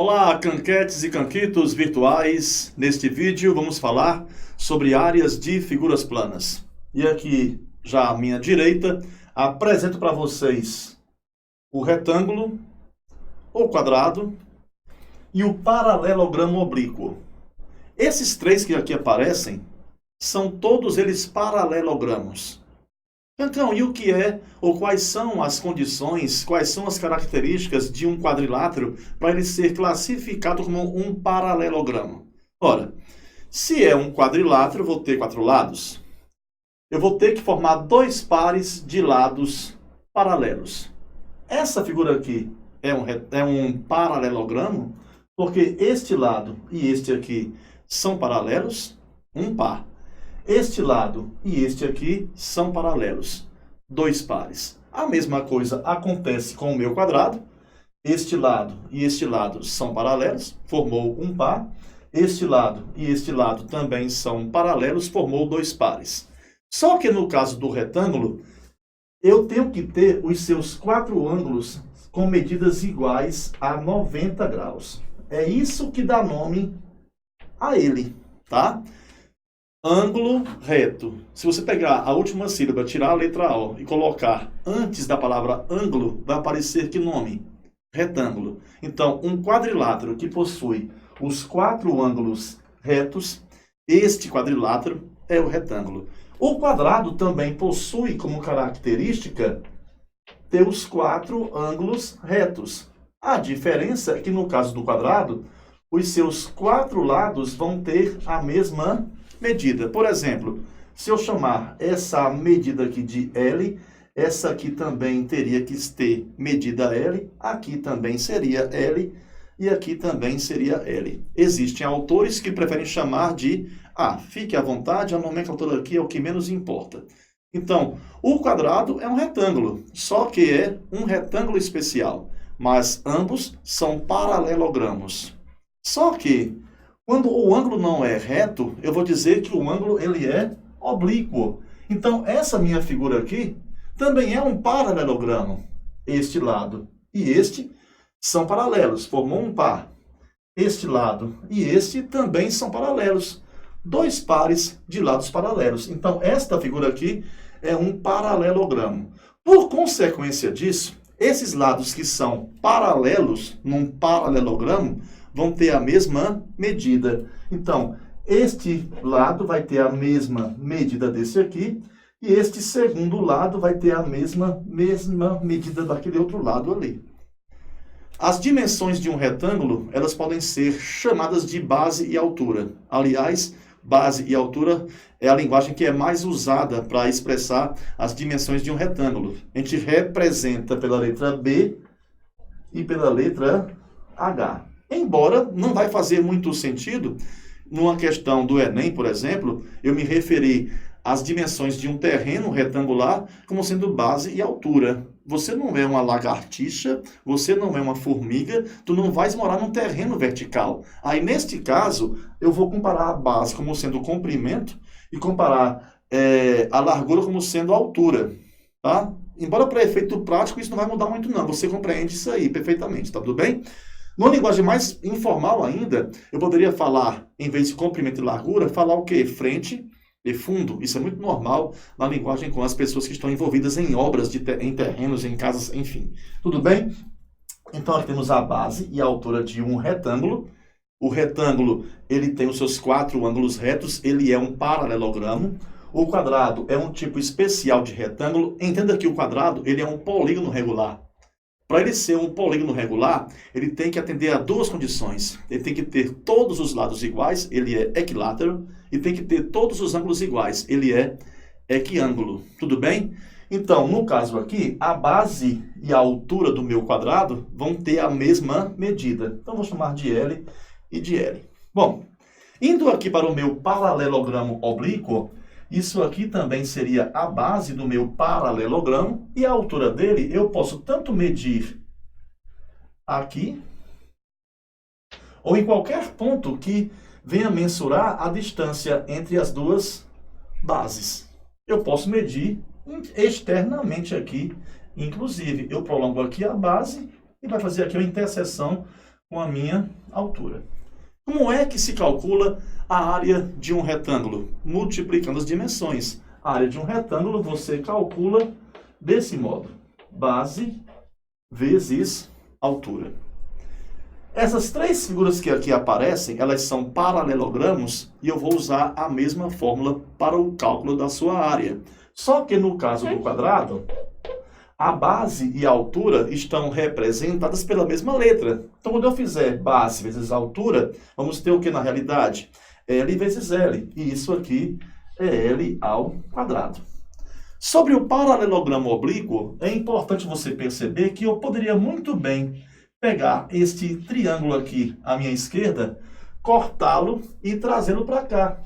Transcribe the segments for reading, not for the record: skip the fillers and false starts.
Olá, canquetes e canquitos virtuais. Neste vídeo vamos falar sobre áreas de figuras planas. E aqui, já à minha direita, apresento para vocês o retângulo, o quadrado e o paralelogramo oblíquo. Esses três que aqui aparecem são todos eles paralelogramos. Então, e o que é, ou quais são as condições, quais são as características de um quadrilátero para ele ser classificado como um paralelogramo? Ora, se é um quadrilátero, eu vou ter quatro lados. Eu vou ter que formar dois pares de lados paralelos. Essa figura aqui é um paralelogramo, porque este lado e este aqui são paralelos, um par. Este lado e este aqui são paralelos, dois pares. A mesma coisa acontece com o meu quadrado. Este lado e este lado são paralelos, formou um par. Este lado e este lado também são paralelos, formou dois pares. Só que no caso do retângulo, eu tenho que ter os seus quatro ângulos com medidas iguais a 90 graus. É isso que dá nome a ele, tá? Ângulo reto. Se você pegar a última sílaba, tirar a letra O e colocar antes da palavra ângulo, vai aparecer que nome? Retângulo. Então, um quadrilátero que possui os quatro ângulos retos, este quadrilátero é o retângulo. O quadrado também possui como característica ter os quatro ângulos retos. A diferença é que no caso do quadrado, os seus quatro lados vão ter a mesma medida. Por exemplo, se eu chamar essa medida aqui de L, essa aqui também teria que ter medida L, aqui também seria L e aqui também seria L. Existem autores que preferem chamar de fique à vontade, a nomenclatura aqui é o que menos importa. Então, o quadrado é um retângulo, só que é um retângulo especial, mas ambos são paralelogramos. Só que quando o ângulo não é reto, eu vou dizer que o ângulo ele é oblíquo. Então, essa minha figura aqui também é um paralelogramo. Este lado e este são paralelos, formou um par. Este lado e este também são paralelos, dois pares de lados paralelos. Então, esta figura aqui é um paralelogramo. Por consequência disso, esses lados que são paralelos num paralelogramo vão ter a mesma medida. Então, este lado vai ter a mesma medida desse aqui, e este segundo lado vai ter a mesma medida daquele outro lado ali. As dimensões de um retângulo, elas podem ser chamadas de base e altura. Aliás, base e altura é a linguagem que é mais usada para expressar as dimensões de um retângulo. A gente representa pela letra B e pela letra H. Embora não vai fazer muito sentido, numa questão do Enem, por exemplo, eu me referi às dimensões de um terreno retangular como sendo base e altura. Você não é uma lagartixa, você não é uma formiga, tu não vais morar num terreno vertical. Aí, neste caso, eu vou comparar a base como sendo o comprimento e comparar a largura como sendo a altura, tá? Embora para efeito prático isso não vai mudar muito não, você compreende isso aí perfeitamente, tá tudo bem? Numa linguagem mais informal ainda, eu poderia falar, em vez de comprimento e largura, falar o quê? Frente e fundo. Isso é muito normal na linguagem com as pessoas que estão envolvidas em obras, em terrenos, em casas, enfim. Tudo bem? Então, aqui temos a base e a altura de um retângulo. O retângulo, ele tem os seus quatro ângulos retos, ele é um paralelogramo. O quadrado é um tipo especial de retângulo. Entenda que o quadrado, ele é um polígono regular. Para ele ser um polígono regular, ele tem que atender a duas condições. Ele tem que ter todos os lados iguais, ele é equilátero, e tem que ter todos os ângulos iguais, ele é equiângulo. Tudo bem? Então, no caso aqui, a base e a altura do meu quadrado vão ter a mesma medida. Então, vou chamar de L e de L. Bom, indo aqui para o meu paralelogramo oblíquo, isso aqui também seria a base do meu paralelogramo, e a altura dele eu posso tanto medir aqui, ou em qualquer ponto que venha mensurar a distância entre as duas bases. Eu posso medir externamente aqui, inclusive eu prolongo aqui a base e vai fazer aqui uma interseção com a minha altura. Como é que se calcula a área de um retângulo? Multiplicando as dimensões. A área de um retângulo você calcula desse modo. Base vezes altura. Essas três figuras que aqui aparecem, elas são paralelogramos e eu vou usar a mesma fórmula para o cálculo da sua área. Só que no caso do quadrado, a base e a altura estão representadas pela mesma letra. Então, quando eu fizer base vezes altura, vamos ter o que na realidade? L vezes L. E isso aqui é L ao quadrado. Sobre o paralelogramo oblíquo, é importante você perceber que eu poderia muito bem pegar este triângulo aqui à minha esquerda, cortá-lo e trazê-lo para cá.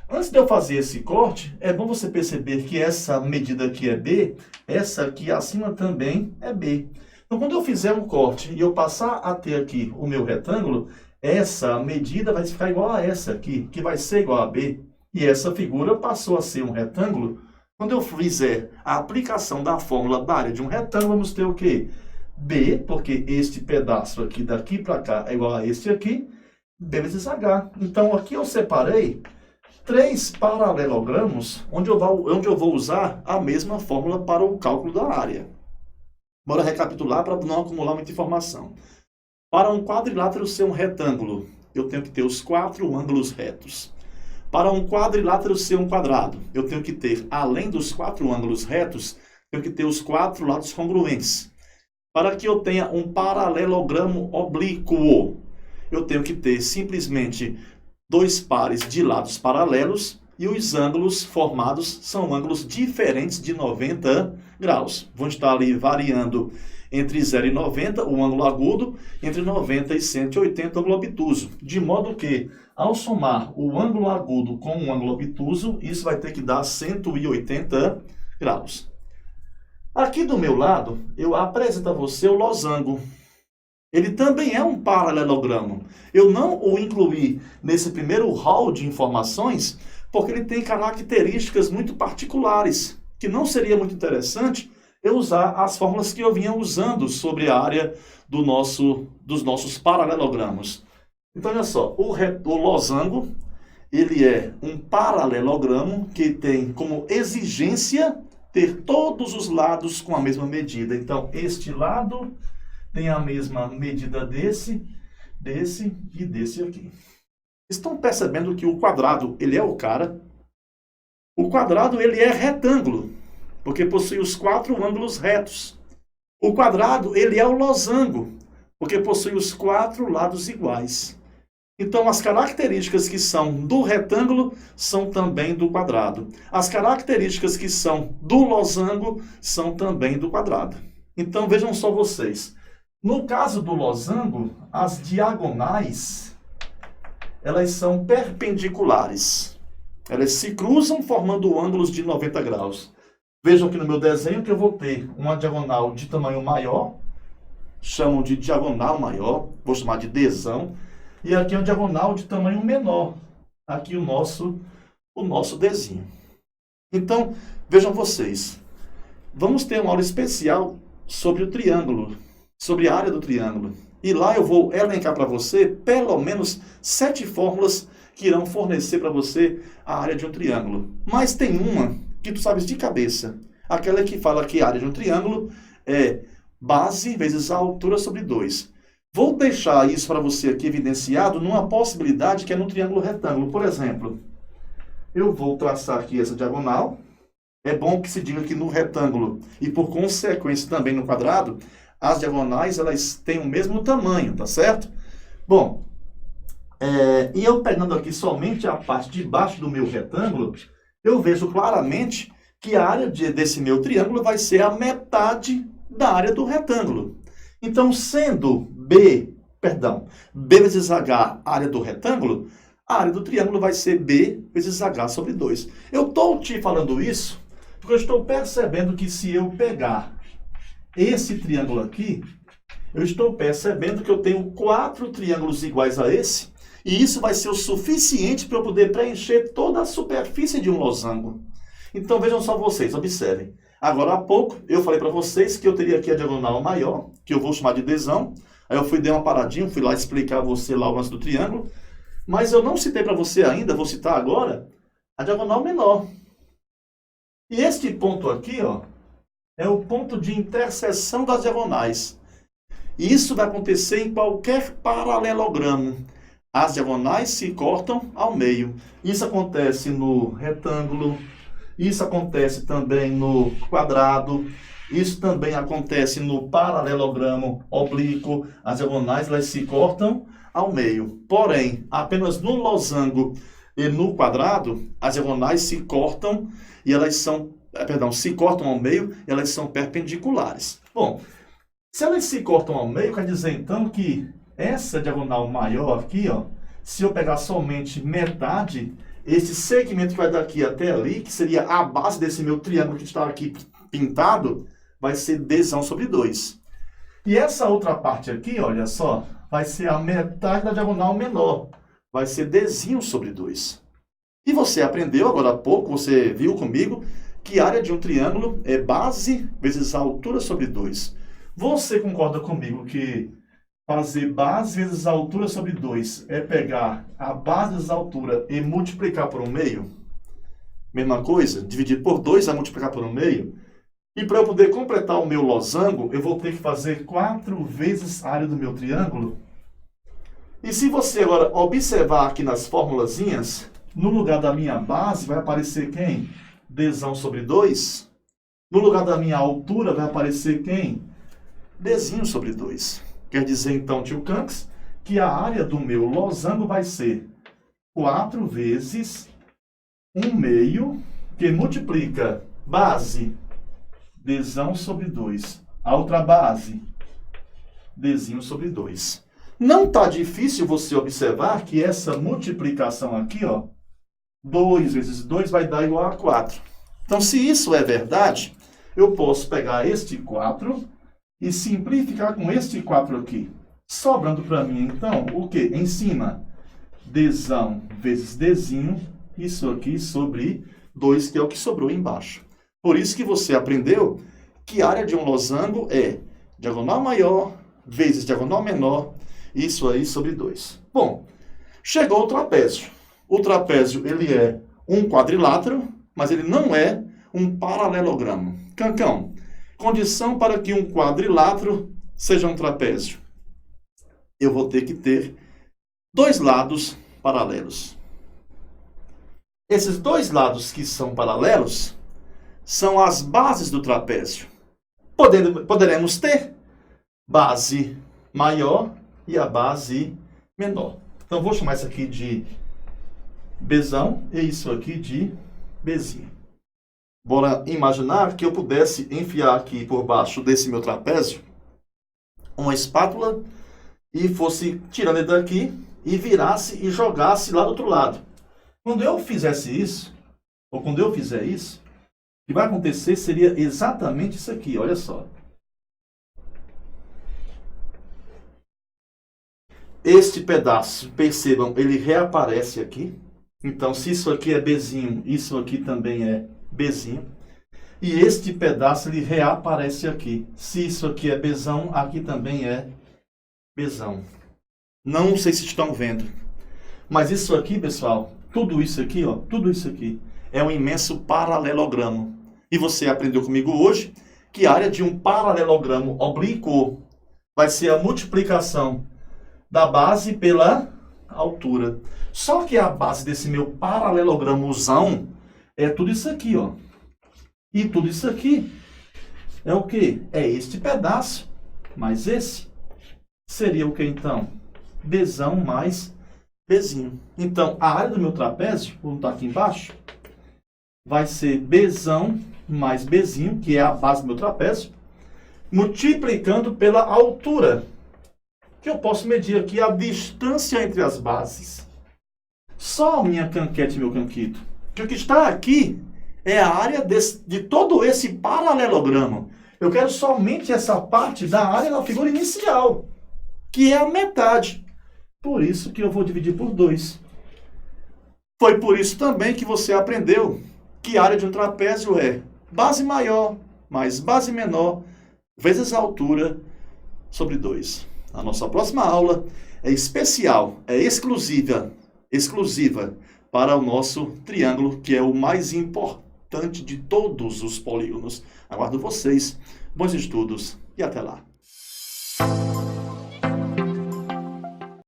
Antes de eu fazer esse corte, é bom você perceber que essa medida aqui é B, essa aqui acima também é B. Então, quando eu fizer um corte e eu passar a ter aqui o meu retângulo, essa medida vai ficar igual a essa aqui, que vai ser igual a B. E essa figura passou a ser um retângulo. Quando eu fizer a aplicação da fórmula da área de um retângulo, vamos ter o quê? B, porque este pedaço aqui daqui para cá é igual a este aqui, B vezes H. Então, aqui eu separei três paralelogramos, onde eu vou usar a mesma fórmula para o cálculo da área. Bora recapitular para não acumular muita informação. Para um quadrilátero ser um retângulo, eu tenho que ter os 4 ângulos retos. Para um quadrilátero ser um quadrado, eu tenho que ter, além dos 4 ângulos retos, tenho que ter os 4 lados congruentes. Para que eu tenha um paralelogramo oblíquo, eu tenho que ter simplesmente 2 pares de lados paralelos e os ângulos formados são ângulos diferentes de 90 graus. Vão estar ali variando entre 0 e 90, o ângulo agudo, entre 90 e 180, o ângulo obtuso. De modo que, ao somar o ângulo agudo com o ângulo obtuso, isso vai ter que dar 180 graus. Aqui do meu lado, eu apresento a você o losango. Ele também é um paralelogramo. Eu não o incluí nesse primeiro hall de informações, porque ele tem características muito particulares, que não seria muito interessante eu usar as fórmulas que eu vinha usando sobre a área dos nossos paralelogramos. Então, olha só, o losango, ele é um paralelogramo que tem como exigência ter todos os lados com a mesma medida. Então, este lado tem a mesma medida desse e desse aqui. Estão percebendo que o quadrado, ele é o cara? O quadrado, ele é retângulo, porque possui os 4 ângulos retos. O quadrado, ele é o losango, porque possui os 4 lados iguais. Então, as características que são do retângulo são também do quadrado. As características que são do losango são também do quadrado. Então, vejam só vocês. No caso do losango, as diagonais, elas são perpendiculares. Elas se cruzam formando ângulos de 90 graus. Vejam aqui no meu desenho que eu vou ter uma diagonal de tamanho maior, chamam de diagonal maior, vou chamar de Dzão. E aqui é uma diagonal de tamanho menor. Aqui o nosso Dzinho. Então, vejam vocês. Vamos ter uma aula especial sobre o triângulo, sobre a área do triângulo. E lá eu vou elencar para você pelo menos 7 fórmulas que irão fornecer para você a área de um triângulo. Mas tem uma que tu sabes de cabeça. Aquela que fala que a área de um triângulo é base vezes a altura sobre 2. Vou deixar isso para você aqui evidenciado numa possibilidade que é no triângulo retângulo. Por exemplo, eu vou traçar aqui essa diagonal. É bom que se diga que no retângulo e por consequência também no quadrado, as diagonais elas têm o mesmo tamanho, tá certo? Bom, e eu pegando aqui somente a parte de baixo do meu retângulo, eu vejo claramente que a área desse meu triângulo vai ser a metade da área do retângulo. Então, sendo B vezes H, área do retângulo, a área do triângulo vai ser B vezes H sobre 2. Eu estou te falando isso porque eu estou percebendo que se eu pegar esse triângulo aqui, eu estou percebendo que eu tenho 4 triângulos iguais a esse, e isso vai ser o suficiente para eu poder preencher toda a superfície de um losango. Então, vejam só vocês, observem. Agora há pouco, eu falei para vocês que eu teria aqui a diagonal maior, que eu vou chamar de Dzão, Aí eu dei uma paradinha, fui lá explicar a você lá o lance do triângulo, mas eu não citei para você ainda, vou citar agora, a diagonal menor. E este ponto aqui, ó, é o ponto de interseção das diagonais. E isso vai acontecer em qualquer paralelogramo. As diagonais se cortam ao meio. Isso acontece no retângulo, isso acontece também no quadrado, isso também acontece no paralelogramo oblíquo. As diagonais elas se cortam ao meio. Porém, apenas no losango e no quadrado, as diagonais se cortam e elas são, se cortam ao meio e elas são perpendiculares. Bom, se elas se cortam ao meio, quer dizer então que essa diagonal maior aqui, ó, se eu pegar somente metade, esse segmento que vai daqui até ali, que seria a base desse meu triângulo que está aqui pintado, vai ser Dzão sobre 2. E essa outra parte aqui, olha só, vai ser a metade da diagonal menor. Vai ser Dzinho sobre 2. E você aprendeu agora há pouco, você viu comigo, que a área de um triângulo é base vezes a altura sobre 2. Você concorda comigo que fazer base vezes a altura sobre 2 é pegar a base vezes a altura e multiplicar por 1/2? Mesma coisa, dividir por 2 vai multiplicar por 1/2. E para eu poder completar o meu losango, eu vou ter que fazer 4 vezes a área do meu triângulo. E se você agora observar aqui nas formulazinhas, no lugar da minha base vai aparecer quem? Dzão sobre 2. No lugar da minha altura vai aparecer quem? Dzinho sobre 2. Quer dizer, então, tio Canks, que a área do meu losango vai ser 4 vezes 1/2, que multiplica base, Dzão sobre 2. A outra base, Dzinho sobre 2. Não está difícil você observar que essa multiplicação aqui, ó, 2 vezes 2 vai dar igual a 4. Então, se isso é verdade, eu posso pegar este 4 e simplificar com este 4 aqui. Sobrando para mim, então, o quê? Em cima, Dzão vezes Dzinho, isso aqui sobre 2, que é o que sobrou embaixo. Por isso que você aprendeu que a área de um losango é diagonal maior vezes diagonal menor, isso aí sobre 2. Bom, chegou o trapézio. O trapézio, ele é um quadrilátero, mas ele não é um paralelogramo. Cancão, condição para que um quadrilátero seja um trapézio. Eu vou ter que ter 2 lados paralelos. Esses 2 lados que são paralelos são as bases do trapézio. Poderemos ter base maior e a base menor. Então, vou chamar isso aqui de Bzão e isso aqui de Bzinho. Bora imaginar que eu pudesse enfiar aqui por baixo desse meu trapézio uma espátula e fosse tirando ele daqui e virasse e jogasse lá do outro lado. Quando eu fizesse isso, ou quando eu fizer isso, o que vai acontecer seria exatamente isso aqui, olha só. Este pedaço, percebam, ele reaparece aqui. Então, se isso aqui é Bzinho, isso aqui também é Bzinho. E este pedaço, ele reaparece aqui. Se isso aqui é Bzão, aqui também é Bzão. Não sei se estão vendo. Mas isso aqui, pessoal, tudo isso aqui, ó, tudo isso aqui é um imenso paralelogramo. E você aprendeu comigo hoje que a área de um paralelogramo oblíquo vai ser a multiplicação da base pela altura. Só que a base desse meu paralelogramozão é tudo isso aqui, ó. E tudo isso aqui é o quê? É este pedaço, mais esse. Seria o que então? Bzão mais Bzinho. Então, a área do meu trapézio, vou botar aqui embaixo, vai ser Bzão mais Bzinho, que é a base do meu trapézio, multiplicando pela altura, que eu posso medir aqui a distância entre as bases. Só minha canquete e meu canquito. Que o que está aqui é a área de todo esse paralelogramo. Eu quero somente essa parte da área da figura inicial, que é a metade. Por isso que eu vou dividir por 2. Foi por isso também que você aprendeu que a área de um trapézio é base maior mais base menor vezes a altura sobre 2. A nossa próxima aula é especial, é exclusiva para o nosso triângulo, que é o mais importante de todos os polígonos. Aguardo vocês, bons estudos e até lá.